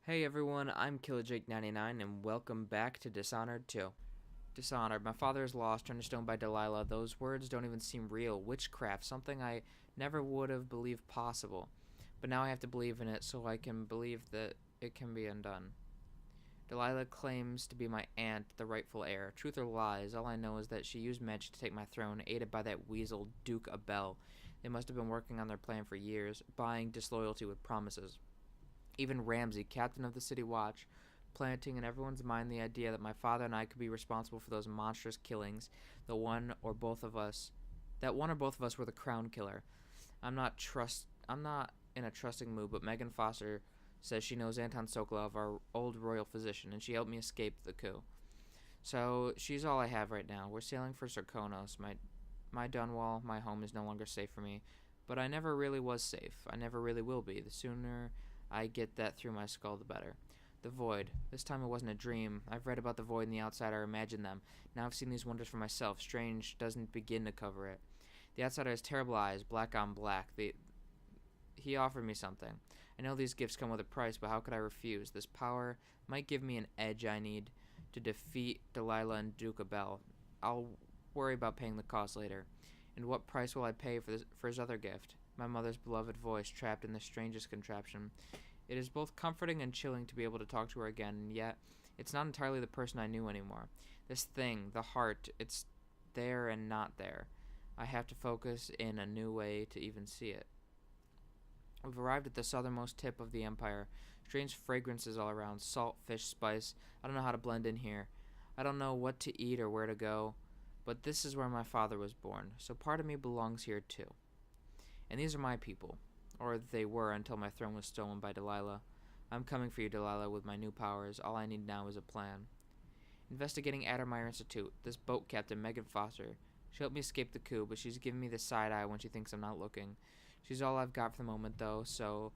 Hey everyone, I'm KillerJake99 and welcome back to Dishonored 2. Dishonored. My father is lost, turned to stone by Delilah. Those words don't even seem real. Witchcraft, something I never would have believed possible. But now I have to believe in it so I can believe that it can be undone. Delilah claims to be my aunt, the rightful heir. Truth or lies, all I know is that she used magic to take my throne, aided by that weasel Duke Abel. They must have been working on their plan for years, buying disloyalty with promises. Even Ramsay, captain of the City Watch, planting in everyone's mind the idea that my father and I could be responsible for those monstrous killings, that one or both of us were the crown killer. I'm not in a trusting mood, but Megan Foster says she knows Anton Sokolov, our old royal physician, and she helped me escape the coup. So she's all I have right now. We're sailing for Sarkonos. My Dunwall, my home, is no longer safe for me, but I never really was safe. I never really will be. The sooner I get that through my skull, the better. The Void. This time it wasn't a dream. I've read about the Void and the Outsider, imagined them. Now I've seen these wonders for myself. Strange doesn't begin to cover it. The Outsider has terrible eyes, black on black. He offered me something. I know these gifts come with a price, but how could I refuse? This power might give me an edge I need to defeat Delilah and Duke Abel. I'll worry about paying the cost later. And what price will I pay for his other gift? My mother's beloved voice trapped in the strangest contraption. It is both comforting and chilling to be able to talk to her again, and yet it's not entirely the person I knew anymore. This thing, the heart, it's there and not there. I have to focus in a new way to even see it. We've arrived at the southernmost tip of the empire. Strange fragrances all around, salt, fish, spice. I don't know how to blend in here. I don't know what to eat or where to go, but this is where my father was born, so part of me belongs here too. And these are my people, or they were until my throne was stolen by Delilah. I'm coming for you, Delilah, with my new powers. All I need now is a plan. Investigating Addermeyer Institute. This boat captain, Megan Foster. She helped me escape the coup, but she's giving me the side eye when she thinks I'm not looking. She's all I've got for the moment, though soon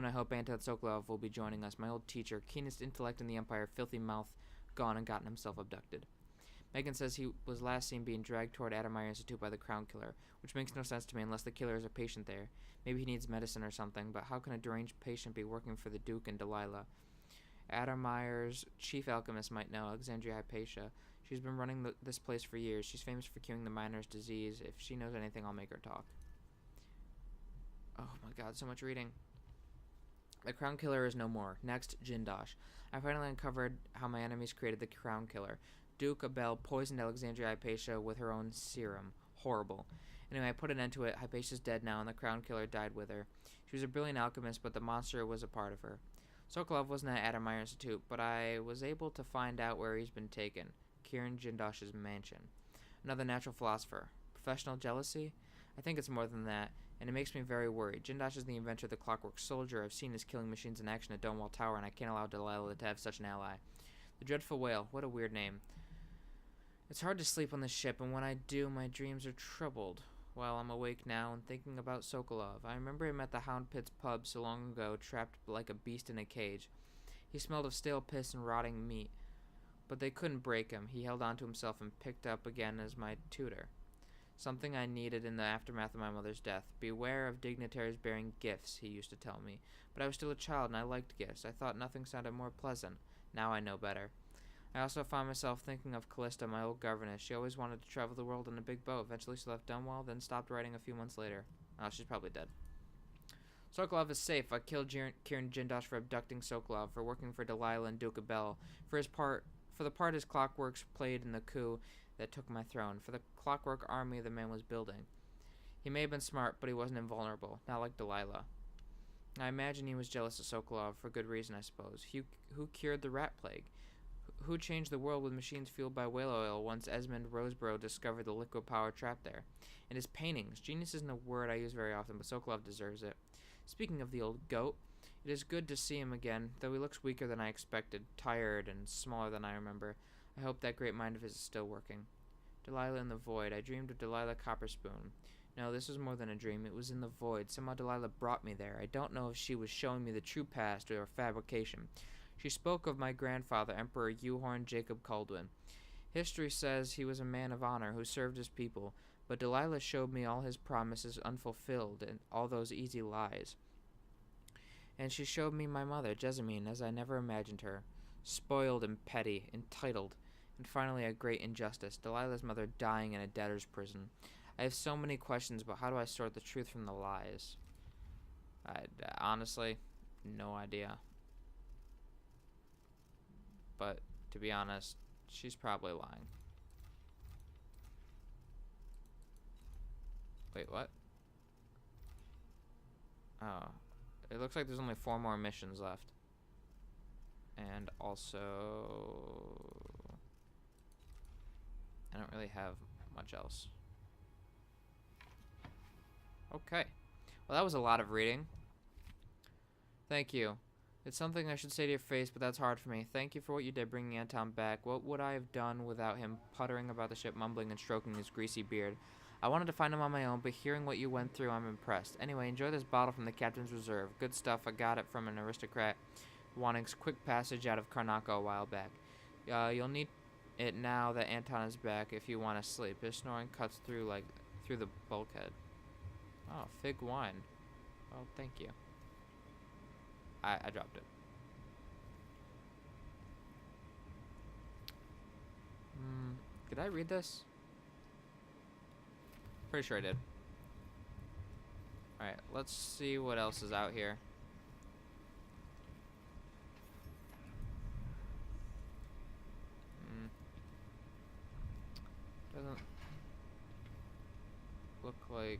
I hope Anton Sokolov will be joining us, my old teacher, keenest intellect in the Empire, filthy mouth, gone and gotten himself abducted. Megan says he was last seen being dragged toward Addermeyer Institute by the Crown Killer, which makes no sense to me unless the killer is a patient there. Maybe he needs medicine or something, but how can a deranged patient be working for the Duke and Delilah? Addermeyer's chief alchemist might know, Alexandria Hypatia. She's been running this place for years. She's famous for curing the miner's disease. If she knows anything, I'll make her talk. Oh my god, so much reading. The Crown Killer is no more. Next, Jindosh. I finally uncovered how my enemies created the Crown Killer. Duke Abel poisoned Alexandria Hypatia with her own serum. Horrible. Anyway, I put an end to it. Hypatia's dead now, and the Crown Killer died with her. She was a brilliant alchemist, but the monster was a part of her. Sokolov wasn't at Addermeyer Institute, but I was able to find out where he's been taken. Kieran Jindosh's mansion. Another natural philosopher. Professional jealousy? I think it's more than that, and it makes me very worried. Jindosh is the inventor of the Clockwork Soldier. I've seen his killing machines in action at Dunwall Tower, and I can't allow Delilah to have such an ally. The Dreadful Whale. What a weird name. It's hard to sleep on this ship, and when I do, my dreams are troubled. Well, I'm awake now and thinking about Sokolov. I remember him at the Hound Pit's pub so long ago, trapped like a beast in a cage. He smelled of stale piss and rotting meat, but they couldn't break him. He held on to himself and picked up again as my tutor. Something I needed in the aftermath of my mother's death. Beware of dignitaries bearing gifts, he used to tell me. But I was still a child and I liked gifts. I thought nothing sounded more pleasant. Now I know better. I also found myself thinking of Callista, my old governess. She always wanted to travel the world in a big boat. Eventually she left Dunwall, then stopped writing a few months later. Oh, she's probably dead. Sokolov is safe. I killed Kieran Jindosh for abducting Sokolov, for working for Delilah and Duke Abel, for the part his clockworks played in the coup that took my throne, for the clockwork army the man was building. He may have been smart, but he wasn't invulnerable, not like Delilah. I imagine he was jealous of Sokolov, for good reason, I suppose. Who cured the rat plague? Who changed the world with machines fueled by whale oil once Esmond Roseborough discovered the liquid power trapped there? And his paintings. Genius isn't a word I use very often, but Sokolov deserves it. Speaking of the old goat, it is good to see him again, though he looks weaker than I expected, tired and smaller than I remember. I hope that great mind of his is still working. Delilah in the Void. I dreamed of Delilah Copperspoon. No, this was more than a dream. It was in the Void. Somehow Delilah brought me there. I don't know if she was showing me the true past or a fabrication. She spoke of my grandfather, Emperor Euhorn Jacob Kaldwin. History says he was a man of honor who served his people, but Delilah showed me all his promises unfulfilled and all those easy lies. And she showed me my mother, Jessamine, as I never imagined her. Spoiled and petty, entitled, and finally a great injustice, Delilah's mother dying in a debtor's prison. I have so many questions, but how do I sort the truth from the lies? Honestly, no idea. But, to be honest, she's probably lying. Wait, what? Oh. It looks like there's only 4 more missions left. And also... I don't really have much else. Okay. Well, that was a lot of reading. Thank you. It's something I should say to your face, but that's hard for me. Thank you for what you did bringing Anton back. What would I have done without him puttering about the ship, mumbling and stroking his greasy beard? I wanted to find him on my own, but hearing what you went through, I'm impressed. Anyway, enjoy this bottle from the Captain's Reserve. Good stuff. I got it from an aristocrat wanting quick passage out of Karnaca a while back. You'll need it now that Anton is back if you want to sleep. His snoring cuts through the bulkhead. Oh, fig wine. Well, thank you. I dropped it. Did I read this? Pretty sure I did. Alright, let's see what else is out here. Doesn't look like...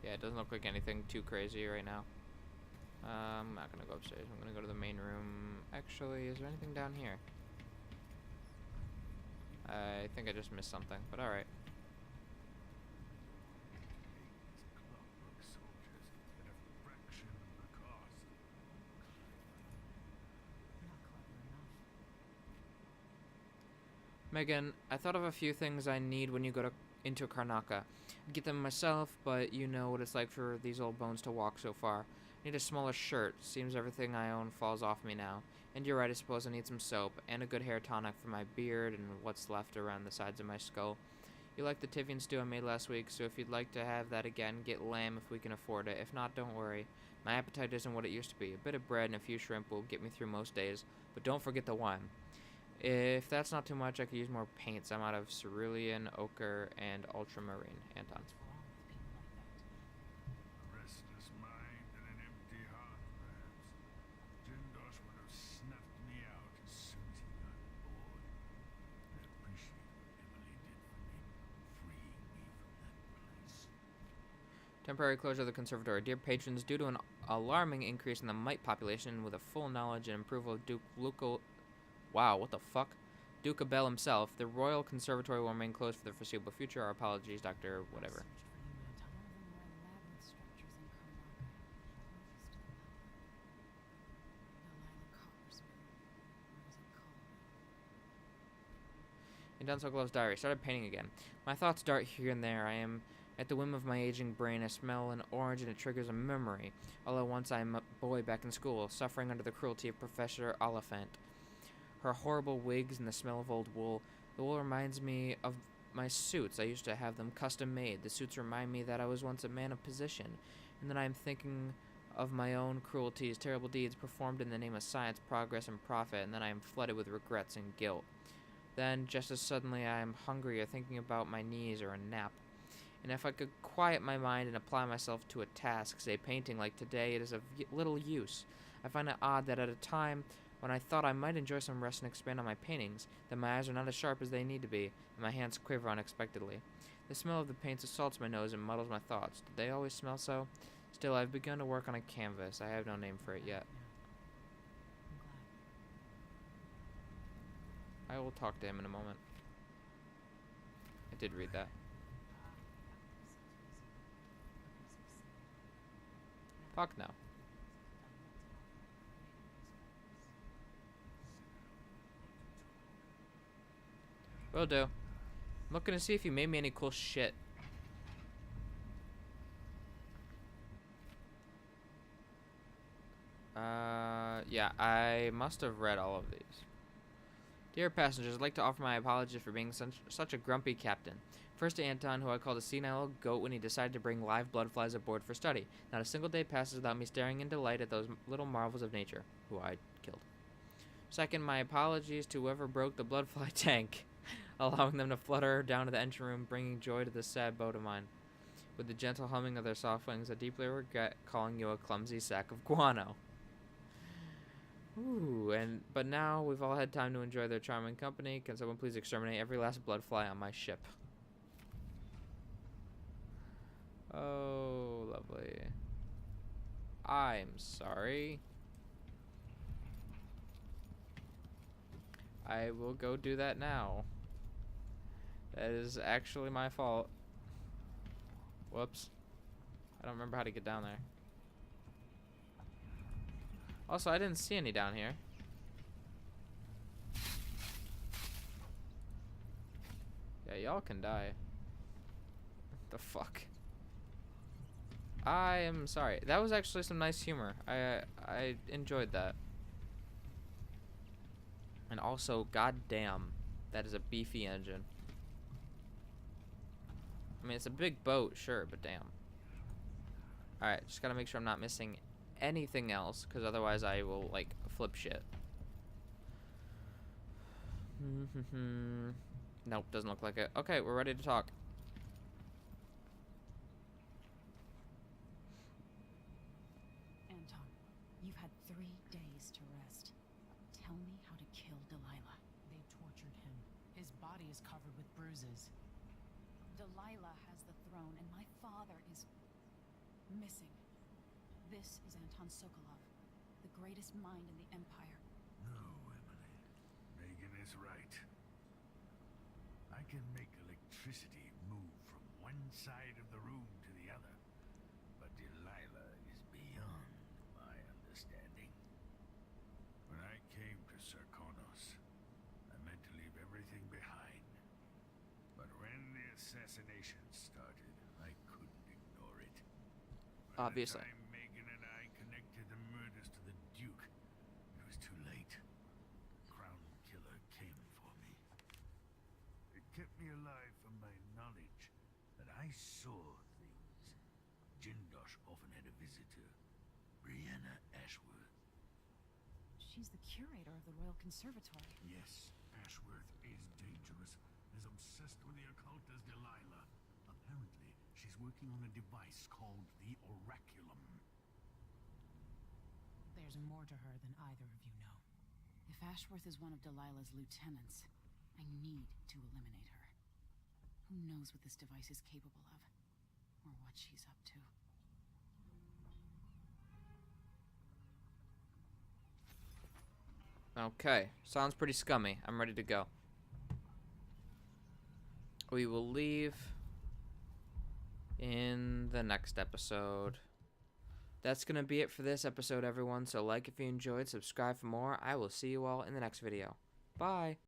Yeah, it doesn't look like anything too crazy right now. I'm not gonna go upstairs. I'm gonna go to the main room. Actually, is there anything down here? I think I just missed something, but alright. Megan, I thought of a few things I need when you go into Karnaca. I'd get them myself, but you know what it's like for these old bones to walk so far. I need a smaller shirt. Seems everything I own falls off me now. And you're right, I suppose I need some soap, and a good hair tonic for my beard and what's left around the sides of my skull. You like the Tivian stew I made last week, so if you'd like to have that again, get lamb if we can afford it. If not, don't worry. My appetite isn't what it used to be. A bit of bread and a few shrimp will get me through most days, but don't forget the wine. If that's not too much, I could use more paints. I'm out of cerulean, ochre, and ultramarine. Anton. Temporary closure of the conservatory. Dear patrons, due to an alarming increase in the mite population with a full knowledge and approval of Duke Luco... Wow, what the fuck? Duke Abel himself, the Royal Conservatory will remain closed for the foreseeable future. Our apologies, Dr. Whatever. In Dunwall's diary, started painting again. My thoughts dart here and there. I am at the whim of my aging brain. I smell an orange and it triggers a memory. All at once I am a boy back in school, suffering under the cruelty of Professor Oliphant. Her horrible wigs and the smell of old wool. The wool reminds me of my suits. I used to have them custom made. The suits remind me that I was once a man of position. And then I am thinking of my own cruelties, terrible deeds performed in the name of science, progress, and profit. And then I am flooded with regrets and guilt. Then, just as suddenly, I am hungry or thinking about my knees or a nap. And if I could quiet my mind and apply myself to a task, say painting like today, it is of little use. I find it odd that at a time when I thought I might enjoy some rest and expand on my paintings, that my eyes are not as sharp as they need to be, and my hands quiver unexpectedly. The smell of the paints assaults my nose and muddles my thoughts. Did they always smell so? Still, I've begun to work on a canvas. I have no name for it yet. I will talk to him in a moment. I did read that. Fuck no. Will do. I'm looking to see if you made me any cool shit. Yeah, I must have read all of these. Dear passengers, I'd like to offer my apologies for being such a grumpy captain. First to Anton, who I called a senile goat when he decided to bring live blood flies aboard for study. Not a single day passes without me staring in delight at those little marvels of nature, who I killed. Second, my apologies to whoever broke the blood fly tank, allowing them to flutter down to the engine room, bringing joy to this sad boat of mine. With the gentle humming of their soft wings, I deeply regret calling you a clumsy sack of guano. Ooh, but now we've all had time to enjoy their charming company. Can someone please exterminate every last blood fly on my ship? Oh, lovely. I'm sorry. I will go do that now. That is actually my fault. Whoops. I don't remember how to get down there. Also, I didn't see any down here. Yeah, y'all can die. What the fuck? I am sorry. That was actually some nice humor. I enjoyed that. And also, goddamn, that is a beefy engine. I mean, it's a big boat, sure, but damn. Alright, just gotta make sure I'm not missing anything else, because otherwise I will, like, flip shit. Nope, doesn't look like it. Okay, we're ready to talk. Anton, you've had 3 days to rest. Tell me how to kill Delilah. They tortured him. His body is covered with bruises. Delilah has the throne, and my father is missing. This is Anton Sokolov, the greatest mind in the Empire. No, Emily. Megan is right. I can make electricity move from one side of the room to the other, but Delilah is beyond my understanding. When I came to Sarkonos, I meant to leave everything behind. But when the assassination started, I couldn't ignore it. By Obviously. the time Megan and I connected the murders to the Duke, it was too late. Crown Killer came for me. It kept me alive from my knowledge that I saw things. Jindosh often had a visitor, Brianna Ashworth. She's the curator of the Royal Conservatory. Yes, Ashworth is dangerous, as obsessed with the occult as Delilah. Apparently, she's working on a device called the Oraculum. There's more to her than either of you know. If Ashworth is one of Delilah's lieutenants, I need to eliminate her. Who knows what this device is capable of, or what she's up to. Okay, sounds pretty scummy. I'm ready to go. We will leave in the next episode. That's going to be it for this episode, everyone. So like if you enjoyed, subscribe for more. I will see you all in the next video. Bye.